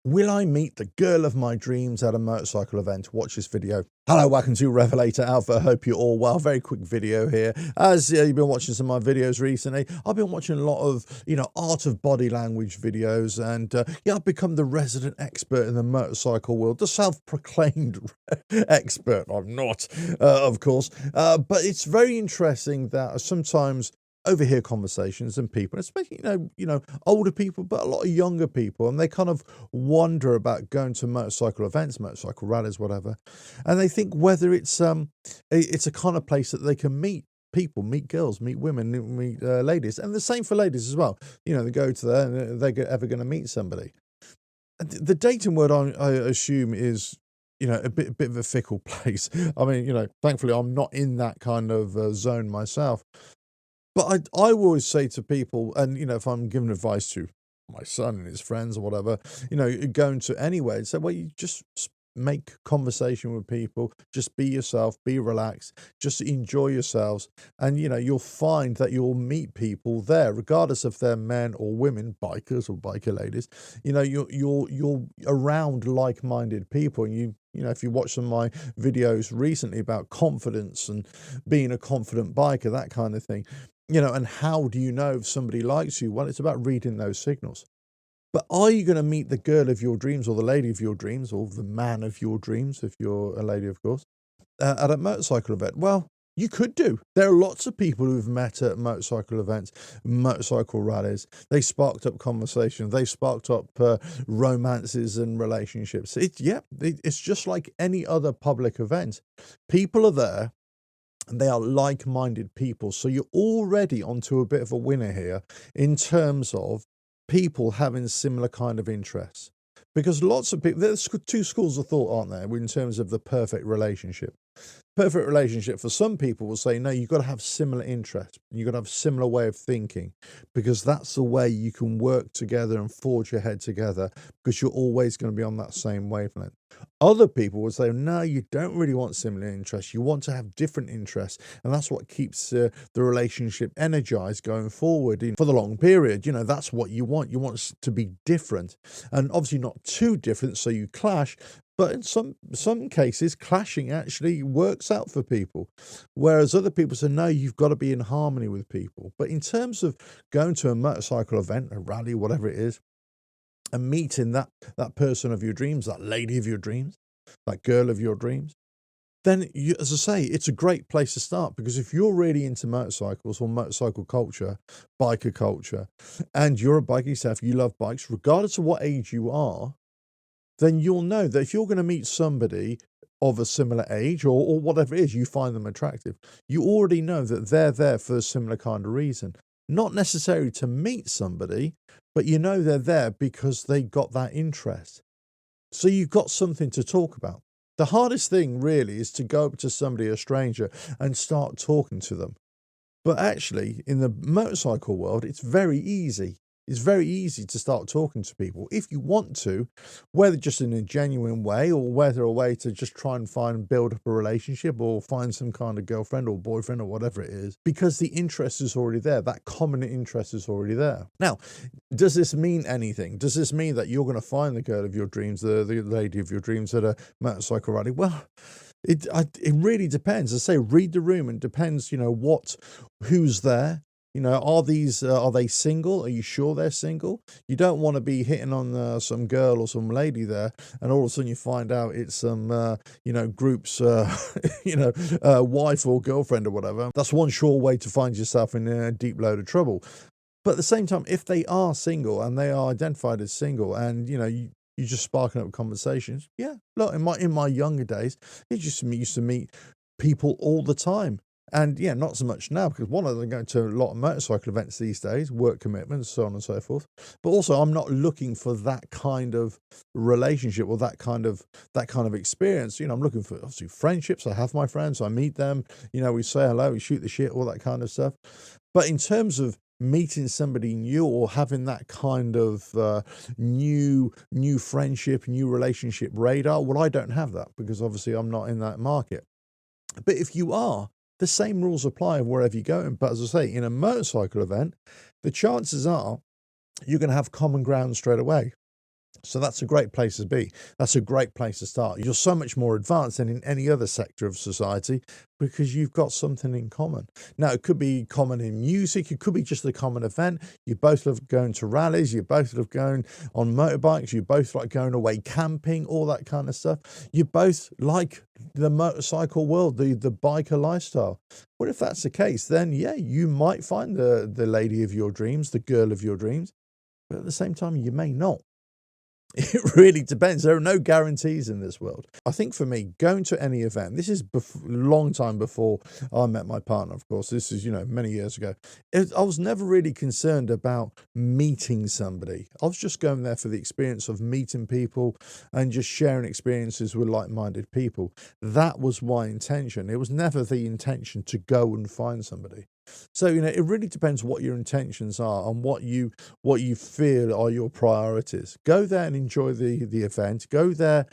Will I meet the girl of my dreams at a motorcycle event? Watch this video. Hello, welcome to RevelatorAlf. I hope you're all well. Very quick video here. As you've been watching some of my videos recently, I've been watching a lot of, art of body language videos, and I've become the resident expert in the motorcycle world, the self-proclaimed expert. I'm not, of course, but it's very interesting that sometimes overhear conversations and people, especially older people, but a lot of younger people, and they kind of wonder about going to motorcycle events, motorcycle rallies, whatever, and they think whether it's a kind of place that they can meet people, meet girls, meet women, meet ladies, and the same for ladies as well. They go to there and they're ever going to meet somebody. And the dating world, I assume, is a bit of a fickle place. I mean, thankfully I'm not in that kind of zone myself. But I always say to people, and if I'm giving advice to my son and his friends or whatever, going to anywhere, and say, well, you just make conversation with people, just be yourself, be relaxed, just enjoy yourselves, and you'll find that you'll meet people there, regardless if they're men or women, bikers or biker ladies. You're around like-minded people, and if you watch some of my videos recently about confidence and being a confident biker, that kind of thing. And how do you know if somebody likes you? Well, it's about reading those signals. But are you going to meet the girl of your dreams, or the lady of your dreams, or the man of your dreams, if you're a lady, of course, at a motorcycle event? Well, you could do. There are lots of people who've met at motorcycle events, motorcycle rallies. They sparked up conversation. They sparked up romances and relationships. It's just like any other public event. People are there, and they are like-minded people. So you're already onto a bit of a winner here in terms of people having similar kind of interests. Because lots of people, there's two schools of thought, aren't there, in terms of the perfect relationship. Perfect relationship for some people will say, no, you've got to have similar interests. You've got to have a similar way of thinking, because that's the way you can work together and forge ahead together, because you're always going to be on that same wavelength. Other people will say, no, you don't really want similar interests. You want to have different interests. And that's what keeps the relationship energized going forward for the long period. That's what you want. You want it to be different, and obviously not too different so you clash. But in some cases, clashing actually works out for people. Whereas other people say, no, you've got to be in harmony with people. But in terms of going to a motorcycle event, a rally, whatever it is, and meeting that person of your dreams, that lady of your dreams, that girl of your dreams, then, as I say, it's a great place to start. Because if you're really into motorcycles or motorcycle culture, biker culture, and you're a biker yourself, you love bikes, regardless of what age you are, then you'll know that if you're going to meet somebody of a similar age, or whatever it is, you find them attractive, you already know that they're there for a similar kind of reason. Not necessarily to meet somebody, but they're there because they got that interest. So you've got something to talk about. The hardest thing really is to go up to somebody, a stranger, and start talking to them. But actually, in the motorcycle world, it's very easy. It's very easy to start talking to people if you want to, whether just in a genuine way, or whether a way to just try and build up a relationship, or find some kind of girlfriend or boyfriend or whatever it is, because the interest is already there. That common interest is already there. Now, does this mean anything? Does this mean that you're going to find the girl of your dreams, the lady of your dreams at a motorcycle rally? Well, it really depends. I say, read the room, and it depends, who's there. Are they single? Are you sure they're single? You don't want to be hitting on some girl or some lady there, and all of a sudden you find out it's some, group's, wife or girlfriend or whatever. That's one sure way to find yourself in a deep load of trouble. But at the same time, if they are single and they are identified as single, and, you're just sparking up conversations. Yeah, look, in my younger days, I used to meet people all the time. And not so much now, because one of them going to a lot of motorcycle events these days, work commitments, so on and so forth. But also, I'm not looking for that kind of relationship or that kind of experience. I'm looking for, obviously, friendships. I have my friends, I meet them. We say hello, we shoot the shit, all that kind of stuff. But in terms of meeting somebody new, or having that kind of new friendship, new relationship radar, well, I don't have that, because obviously I'm not in that market. But if you are, the same rules apply wherever you're going. But as I say, in a motorcycle event, the chances are you're going to have common ground straight away. So that's a great place to be. That's a great place to start. You're so much more advanced than in any other sector of society because you've got something in common. Now, it could be common in music. It could be just a common event. You both love going to rallies. You both love going on motorbikes. You both like going away camping, all that kind of stuff. You both like the motorcycle world, the biker lifestyle. Well, if that's the case, then yeah, you might find the lady of your dreams, the girl of your dreams. But at the same time, you may not. It really depends. There are no guarantees in this world. I think for me, going to any event, this is long time before I met my partner, of course. This is, many years ago. I was never really concerned about meeting somebody. I was just going there for the experience of meeting people and just sharing experiences with like-minded people. That was my intention. It was never the intention to go and find somebody. So, it really depends what your intentions are and what you feel are your priorities. Go there and enjoy the event. Go there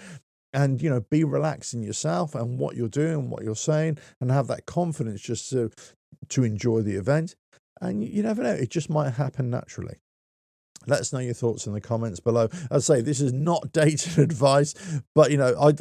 and, be relaxed in yourself and what you're doing, what you're saying, and have that confidence just to enjoy the event. And you never know, it just might happen naturally. Let us know your thoughts in the comments below. As I say, this is not dating advice, but,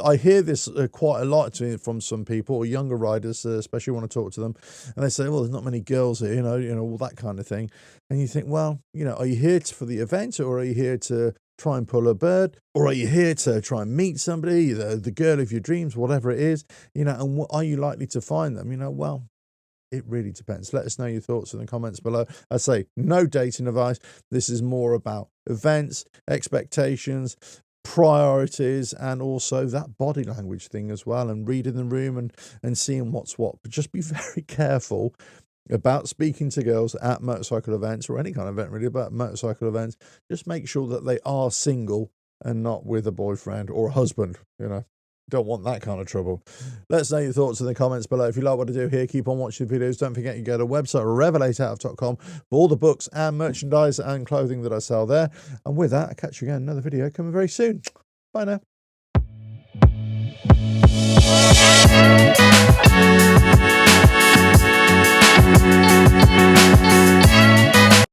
I hear this quite a lot from some people, or younger riders, especially when I talk to them, and they say, well, there's not many girls here, all that kind of thing. And you think, well, are you here for the event, or are you here to try and pull a bird, or are you here to try and meet somebody, the girl of your dreams, whatever it is, and what are you likely to find them? Well, it really depends. Let us know your thoughts in the comments below. I say no dating advice. This is more about events, expectations, priorities, and also that body language thing as well, and reading the room and seeing what's what. But just be very careful about speaking to girls at motorcycle events, or any kind of event really, about motorcycle events. Just make sure that they are single and not with a boyfriend or a husband, Don't want that kind of trouble. Let us know your thoughts in the comments below. If you like what I do here, keep on watching the videos. Don't forget you go to website RevelatorAlf.com for all the books and merchandise and clothing that I sell there. And with that, I'll catch you again in another video coming very soon. Bye now.